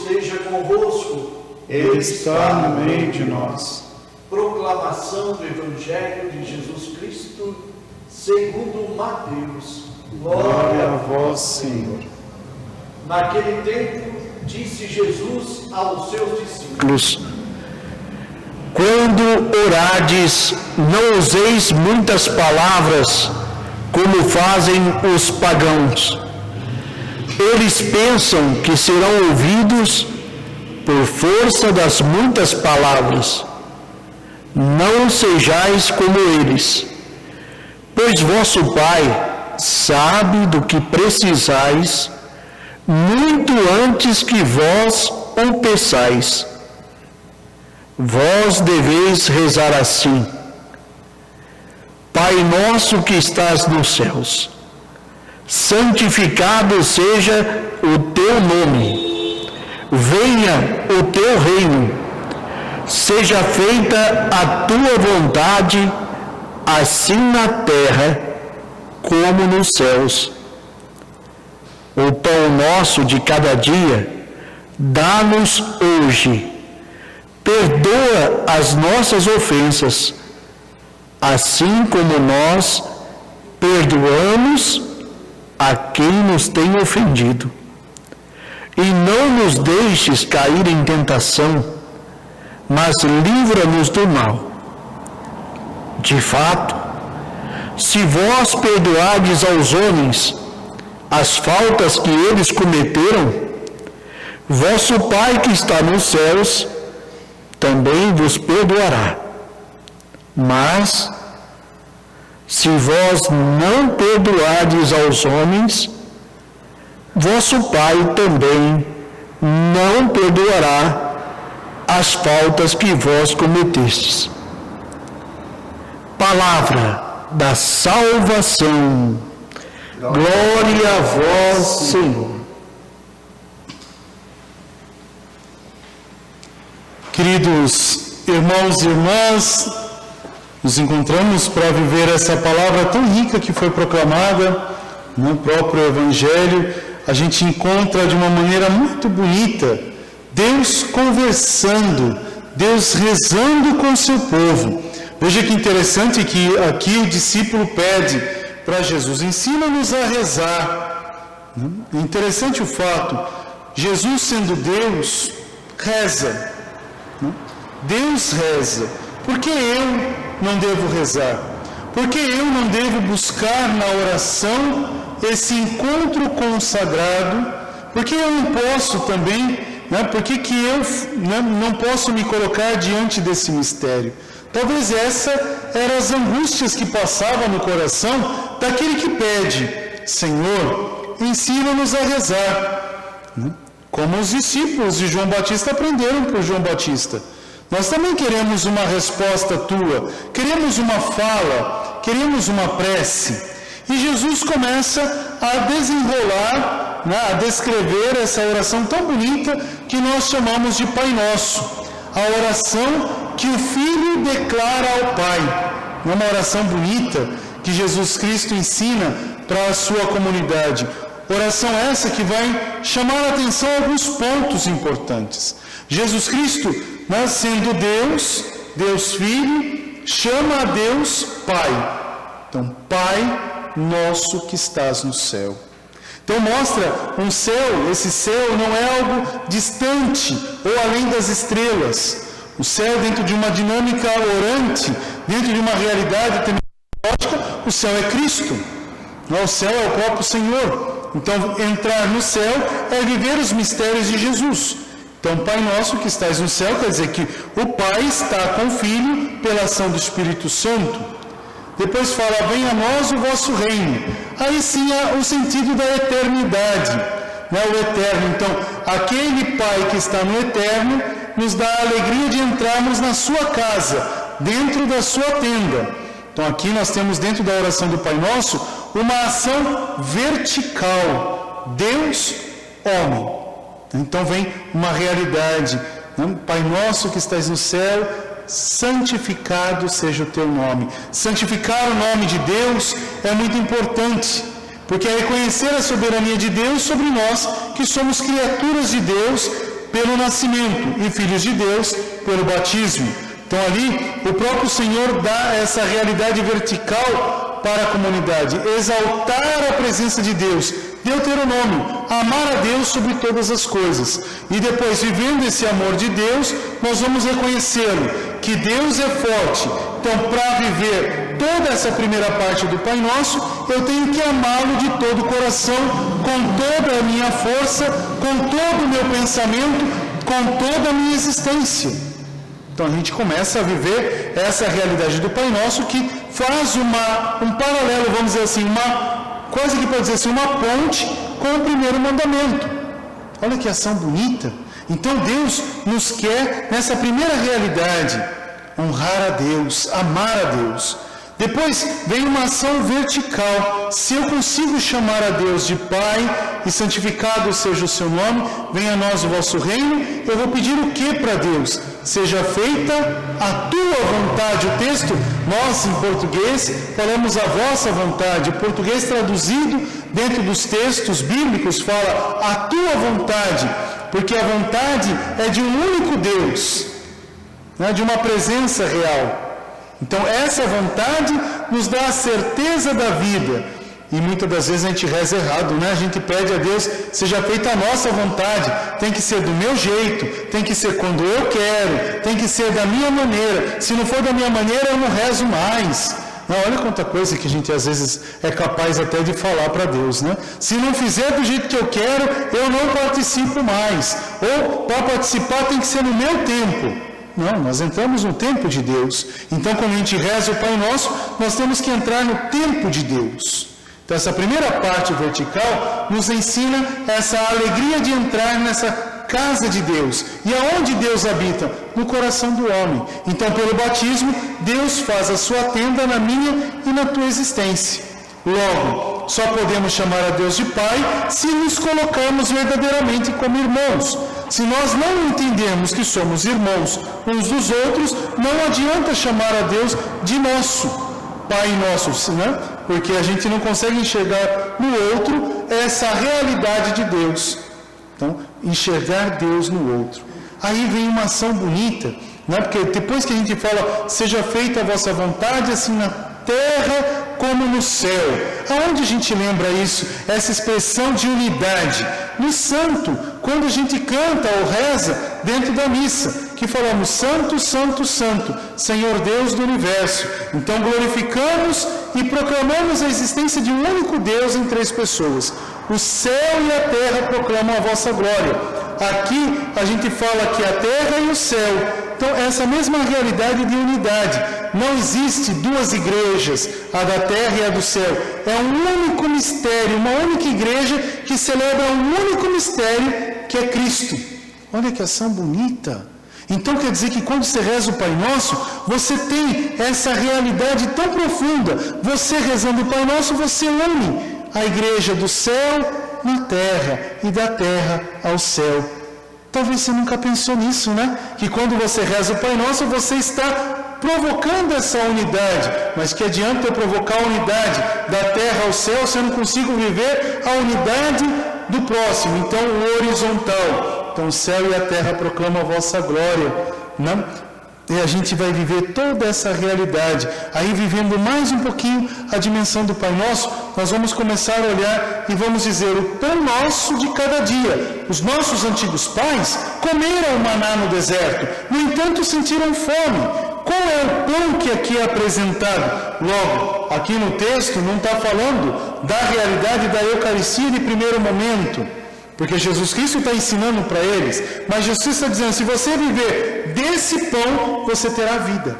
esteja convosco. Ele está no meio de nós. Proclamação do Evangelho de Jesus Cristo, segundo Mateus. Glória a vós, Senhor. Naquele tempo, disse Jesus aos seus discípulos: quando orardes, não useis muitas palavras, como fazem os pagãos. Eles pensam que serão ouvidos por força das muitas palavras. Não sejais como eles, pois vosso Pai sabe do que precisais, muito antes que vós o peçais. Vós deveis rezar assim: Pai nosso que estás nos céus, santificado seja o teu nome, venha o teu reino, seja feita a tua vontade, assim na terra como nos céus. O pão nosso de cada dia, dá-nos hoje. Perdoa as nossas ofensas, assim como nós perdoamos a quem nos tem ofendido. E não nos deixes cair em tentação, mas livra-nos do mal. De fato, se vós perdoardes aos homens as faltas que eles cometeram, vosso Pai que está nos céus também vos perdoará. Mas, se vós não perdoardes aos homens, vosso Pai também não perdoará as faltas que vós cometestes. Palavra da salvação. Glória a vós, Senhor. Queridos irmãos e irmãs, nos encontramos para viver essa palavra tão rica que foi proclamada no próprio Evangelho. A gente encontra de uma maneira muito bonita Deus conversando, Deus rezando com o seu povo. Veja que interessante que aqui o discípulo pede para Jesus: ensina-nos a rezar. É interessante o fato, Jesus sendo Deus, reza. Deus reza. Por que eu não devo rezar? Por que eu não devo buscar na oração esse encontro com o sagrado? Por que eu não posso também, por que eu não posso me colocar diante desse mistério? Talvez essa eram as angústias que passavam no coração daquele que pede: Senhor, ensina-nos a rezar. Como os discípulos de João Batista aprenderam por João Batista. Nós também queremos uma resposta tua, queremos uma fala, queremos uma prece. E Jesus começa a desenrolar, a descrever essa oração tão bonita que nós chamamos de Pai Nosso. A oração que o Filho declara ao Pai. É uma oração bonita que Jesus Cristo ensina para a sua comunidade. Oração essa que vai chamar a atenção a alguns pontos importantes. Jesus Cristo, sendo Deus, Deus Filho, chama a Deus Pai. Então, Pai nosso que estás no céu. Então mostra um céu, esse céu não é algo distante ou além das estrelas. O céu dentro de uma dinâmica orante, dentro de uma realidade teológica, o céu é Cristo. O céu é o próprio Senhor. Então, entrar no céu é viver os mistérios de Jesus. Então, Pai nosso que estás no céu, quer dizer que o Pai está com o Filho pela ação do Espírito Santo. Depois fala: venha a nós o vosso reino. Aí sim há o sentido da eternidade, o eterno. Então, aquele Pai que está no eterno nos dá a alegria de entrarmos na sua casa, dentro da sua tenda. Então, aqui nós temos dentro da oração do Pai Nosso uma ação vertical. Deus, homem. Então vem uma realidade. Pai nosso que estás no céu, santificado seja o teu nome. Santificar o nome de Deus é muito importante, porque é reconhecer a soberania de Deus sobre nós, que somos criaturas de Deus, pelo nascimento, e filhos de Deus pelo batismo. Então ali o próprio Senhor dá essa realidade vertical para a comunidade, exaltar a presença de Deus, Deuteronômio, amar a Deus sobre todas as coisas. E depois, vivendo esse amor de Deus, nós vamos reconhecê-lo, que Deus é forte. Então, para viver toda essa primeira parte do Pai Nosso, eu tenho que amá-lo de todo o coração, com toda a minha força, com todo o meu pensamento, com toda a minha existência. Então a gente começa a viver essa realidade do Pai Nosso, que faz um paralelo, vamos dizer assim, uma coisa que pode dizer assim, uma ponte com o primeiro mandamento. Olha que ação bonita. Então Deus nos quer nessa primeira realidade, honrar a Deus, amar a Deus. Depois vem uma ação vertical. Se eu consigo chamar a Deus de Pai, e santificado seja o seu nome, venha a nós o vosso reino, eu vou pedir o que para Deus? Seja feita a tua vontade. O texto, nós em português, falamos a vossa vontade. O português traduzido dentro dos textos bíblicos fala a tua vontade, porque a vontade é de um único Deus, né, de uma presença real. Então essa vontade nos dá a certeza da vida. E muitas das vezes a gente reza errado, né? A gente pede a Deus, seja feita a nossa vontade, tem que ser do meu jeito, tem que ser quando eu quero, tem que ser da minha maneira. Se não for da minha maneira, eu não rezo mais. Não, olha quanta coisa que a gente às vezes é capaz até de falar para Deus, né? Se não fizer do jeito que eu quero, eu não participo mais. Ou para participar tem que ser no meu tempo. Não, nós entramos no tempo de Deus. Então, quando a gente reza o Pai Nosso, nós temos que entrar no tempo de Deus. Então, essa primeira parte vertical nos ensina essa alegria de entrar nessa casa de Deus. E aonde Deus habita? No coração do homem. Então, pelo batismo, Deus faz a sua tenda na minha e na tua existência. Logo, só podemos chamar a Deus de Pai se nos colocarmos verdadeiramente como irmãos. Se nós não entendermos que somos irmãos uns dos outros, não adianta chamar a Deus de nosso, Pai Nosso, né? Porque a gente não consegue enxergar no outro essa realidade de Deus. Então, enxergar Deus no outro. Aí vem uma ação bonita, né? Porque depois que a gente fala, seja feita a vossa vontade, assim na terra como no céu. Aonde a gente lembra isso? Essa expressão de unidade. No santo, quando a gente canta ou reza dentro da missa, que falamos Santo, Santo, Santo, Senhor Deus do Universo. Então glorificamos e proclamamos a existência de um único Deus em três pessoas. O céu e a terra proclamam a vossa glória. Aqui a gente fala que a terra e o céu. Então, essa mesma realidade de unidade. Não existe duas igrejas, a da terra e a do céu. É um único mistério, uma única igreja que celebra um único mistério, que é Cristo. Olha que ação bonita. Então quer dizer que quando você reza o Pai Nosso, você tem essa realidade tão profunda. Você rezando o Pai Nosso, você une a igreja do céu na terra e da terra ao céu. Talvez você nunca pensou nisso, né? Que quando você reza o Pai Nosso, você está provocando essa unidade. Mas que adianta eu provocar a unidade da terra ao céu se eu não consigo viver a unidade do próximo? Então, o horizontal. Então, o céu e a terra proclamam a vossa glória, né? E a gente vai viver toda essa realidade. Aí, vivendo mais um pouquinho a dimensão do Pai Nosso, nós vamos começar a olhar e vamos dizer o pão nosso de cada dia. Os nossos antigos pais comeram o maná no deserto, no entanto sentiram fome. Qual é o pão que aqui é apresentado? Logo, aqui no texto não está falando da realidade da Eucaristia de primeiro momento, porque Jesus Cristo está ensinando para eles, mas Jesus está dizendo, se você viver desse pão, você terá vida.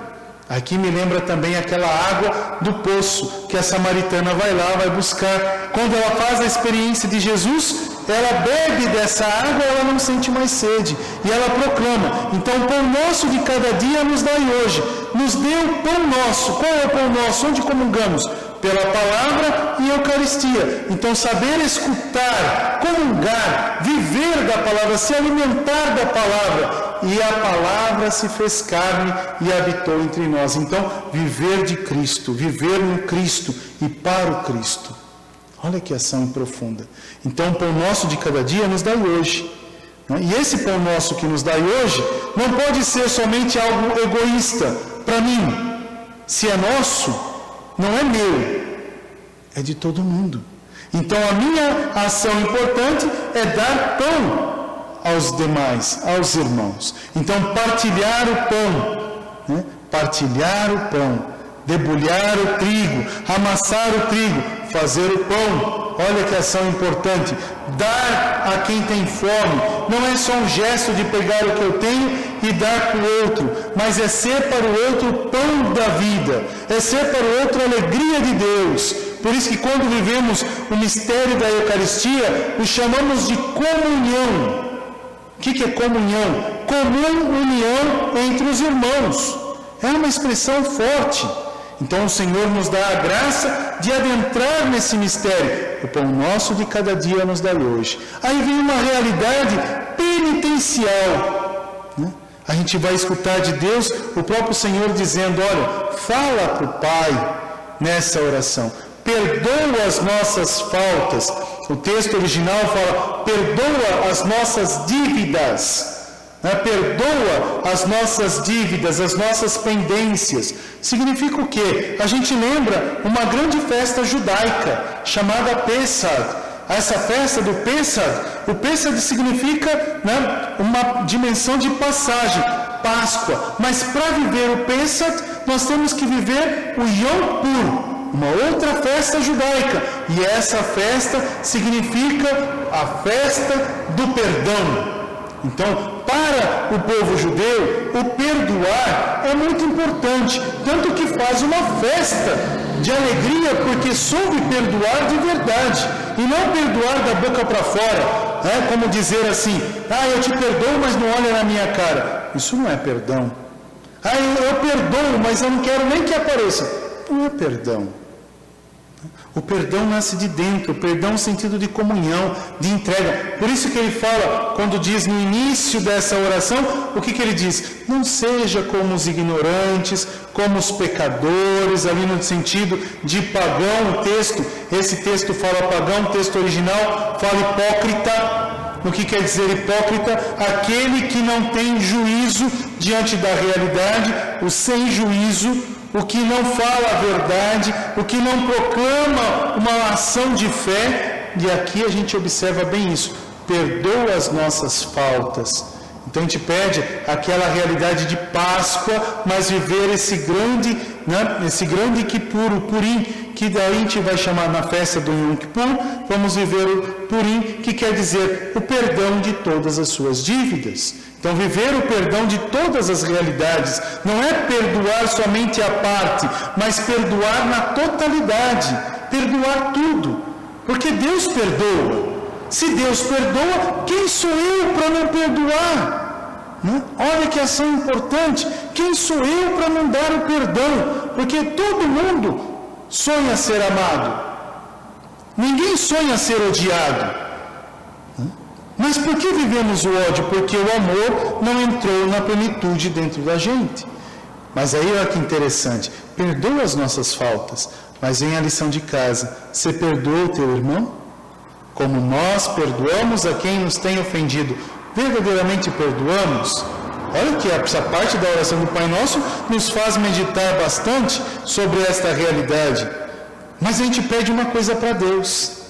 Aqui me lembra também aquela água do poço, que a samaritana vai lá, vai buscar. Quando ela faz a experiência de Jesus, ela bebe dessa água, ela não sente mais sede. E ela proclama, então o pão nosso de cada dia nos dai hoje. Nos dê o pão nosso. Qual é o pão nosso? Onde comungamos? Pela palavra e Eucaristia. Então saber escutar, comungar, viver da palavra, se alimentar da palavra. E a palavra se fez carne e habitou entre nós. Então, viver de Cristo, viver no Cristo e para o Cristo. Olha que ação profunda. Então, o pão nosso de cada dia nos dai hoje. E esse pão nosso que nos dai hoje não pode ser somente algo egoísta para mim. Se é nosso, não é meu, é de todo mundo. Então a minha ação importante é dar pão aos demais, aos irmãos. Então partilhar o pão, partilhar o pão, debulhar o trigo, amassar o trigo, fazer o pão. Olha que ação importante. Dar a quem tem fome não é só um gesto de pegar o que eu tenho e dar para o outro, mas é ser para o outro o pão da vida, é ser para o outro a alegria de Deus. Por isso que quando vivemos o mistério da Eucaristia, o chamamos de comunhão. O que é comunhão? Comum união entre os irmãos. É uma expressão forte. Então o Senhor nos dá a graça de adentrar nesse mistério. O pão nosso de cada dia nos dá hoje. Aí vem uma realidade penitencial. A gente vai escutar de Deus o próprio Senhor dizendo, olha, fala para o Pai nessa oração. Perdoa as nossas faltas. O texto original fala, perdoa as nossas dívidas. Perdoa as nossas dívidas, as nossas pendências. Significa o quê? A gente lembra uma grande festa judaica chamada Pessah. Essa festa do Pessah, o Pessah significa uma dimensão de passagem, Páscoa. Mas para viver o Pessah, nós temos que viver o Yom Kippur, uma outra festa judaica. E essa festa significa a festa do perdão. Então, para o povo judeu, o perdoar é muito importante, tanto que faz uma festa de alegria, porque soube perdoar de verdade, e não perdoar da boca para fora, como dizer assim, eu te perdoo, mas não olha na minha cara. Isso não é perdão. Eu perdoo, mas eu não quero nem que apareça. Não é perdão. O perdão nasce de dentro, o perdão no sentido de comunhão, de entrega. Por isso que ele fala, quando diz no início dessa oração, o que ele diz? Não seja como os ignorantes, como os pecadores, ali no sentido de pagão, esse texto fala pagão, o texto original fala hipócrita. O que quer dizer hipócrita? Aquele que não tem juízo diante da realidade, o sem juízo, o que não fala a verdade, o que não proclama uma ação de fé. E aqui a gente observa bem isso. Perdoa as nossas faltas. Então a gente pede aquela realidade de Páscoa, mas viver esse grande Kippur, o Purim, que daí a gente vai chamar na festa do Yom Kippur, vamos viver o Purim, que quer dizer o perdão de todas as suas dívidas. Então, viver o perdão de todas as realidades, não é perdoar somente a parte, mas perdoar na totalidade, perdoar tudo, porque Deus perdoa. Se Deus perdoa, quem sou eu para não perdoar? Olha que ação importante, quem sou eu para não dar o perdão? Porque todo mundo sonha ser amado, ninguém sonha ser odiado. Mas por que vivemos o ódio? Porque o amor não entrou na plenitude dentro da gente. Mas aí olha que interessante, perdoa as nossas faltas, mas vem a lição de casa, você perdoa o teu irmão? Como nós perdoamos a quem nos tem ofendido, verdadeiramente perdoamos? Olha que essa parte da oração do Pai Nosso nos faz meditar bastante sobre esta realidade. Mas a gente pede uma coisa para Deus.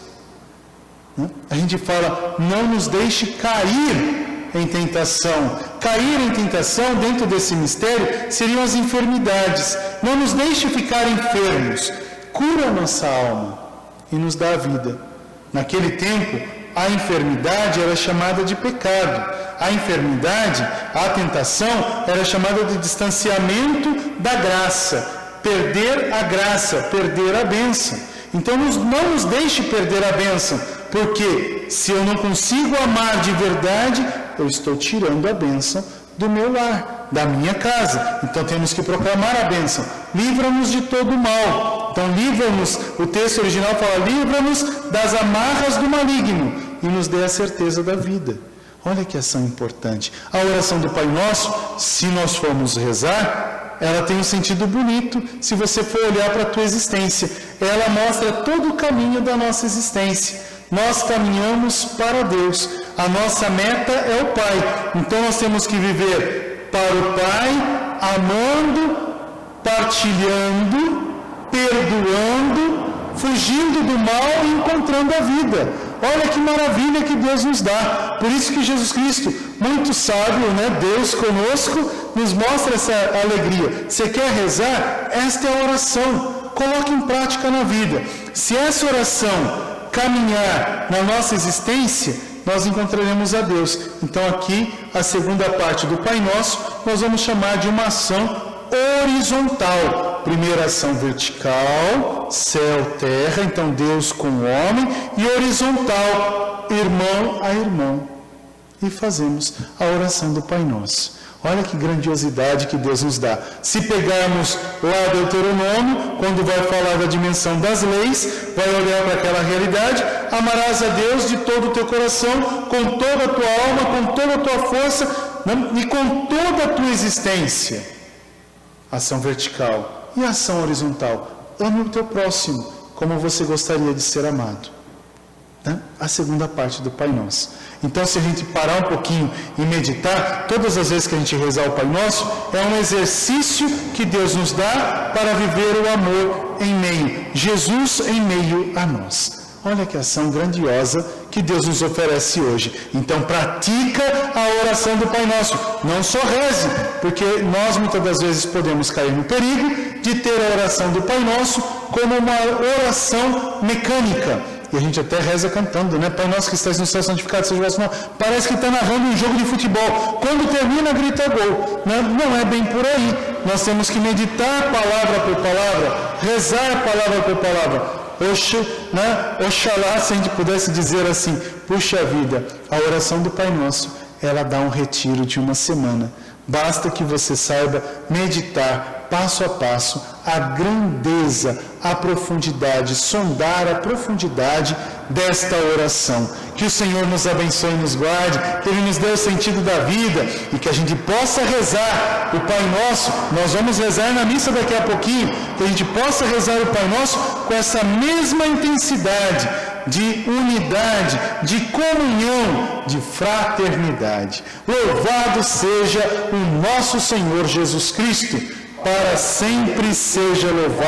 A gente fala, não nos deixe cair em tentação. Cair em tentação dentro desse mistério seriam as enfermidades. Não nos deixe ficar enfermos. Cura a nossa alma e nos dá a vida. Naquele tempo, a enfermidade era chamada de pecado. A enfermidade, a tentação, era chamada de distanciamento da graça. Perder a graça, perder a bênção. Então não nos deixe perder a bênção, porque se eu não consigo amar de verdade, eu estou tirando a bênção do meu lar, da minha casa. Então temos que proclamar a bênção. Livra-nos de todo o mal. Então livra-nos, o texto original fala, livra-nos das amarras do maligno e nos dê a certeza da vida. Olha que ação importante. A oração do Pai Nosso, se nós formos rezar, ela tem um sentido bonito se você for olhar para a tua existência. Ela mostra todo o caminho da nossa existência. Nós caminhamos para Deus. A nossa meta é o Pai. Então nós temos que viver para o Pai, amando, partilhando, perdoando, fugindo do mal e encontrando a vida. Olha que maravilha que Deus nos dá. Por isso que Jesus Cristo, muito sábio, né? Deus conosco, nos mostra essa alegria. Você quer rezar? Esta é a oração. Coloque em prática na vida. Se essa oração caminhar na nossa existência, nós encontraremos a Deus. Então aqui, a segunda parte do Pai Nosso, nós vamos chamar de uma ação horizontal. Primeira ação vertical, céu, terra, então Deus com o homem, e horizontal, irmão a irmão. E fazemos a oração do Pai Nosso. Olha que grandiosidade que Deus nos dá. Se pegarmos lá Deuteronômio, quando vai falar da dimensão das leis, vai olhar para aquela realidade: amarás a Deus de todo o teu coração, com toda a tua alma, com toda a tua força e com toda a tua existência. Ação vertical. E ação horizontal: ame o teu próximo como você gostaria de ser amado. A segunda parte do Pai Nosso. Então, se a gente parar um pouquinho e meditar, todas as vezes que a gente rezar o Pai Nosso, é um exercício que Deus nos dá para viver o amor em meio, Jesus em meio a nós. Olha que ação grandiosa que Deus nos oferece hoje. Então, pratica a oração do Pai Nosso. Não só reze, porque nós muitas das vezes podemos cair no perigo de ter a oração do Pai Nosso como uma oração mecânica. E a gente até reza cantando, né? Pai Nosso que estás no céu, santificado seja o vosso nome. Parece que está narrando um jogo de futebol. Quando termina, grita gol. Não é bem por aí. Nós temos que meditar palavra por palavra, rezar palavra por palavra. Oxalá, se a gente pudesse dizer assim: puxa vida, a oração do Pai Nosso, ela dá um retiro de uma semana. Basta que você saiba meditar passo a passo a grandeza, a profundidade, sondar a profundidade desta oração. Que o Senhor nos abençoe e nos guarde, que Ele nos dê o sentido da vida e que a gente possa rezar o Pai Nosso. Nós vamos rezar na missa daqui a pouquinho, que a gente possa rezar o Pai Nosso com essa mesma intensidade de unidade, de comunhão, de fraternidade. Louvado seja o nosso Senhor Jesus Cristo, para sempre seja louvado.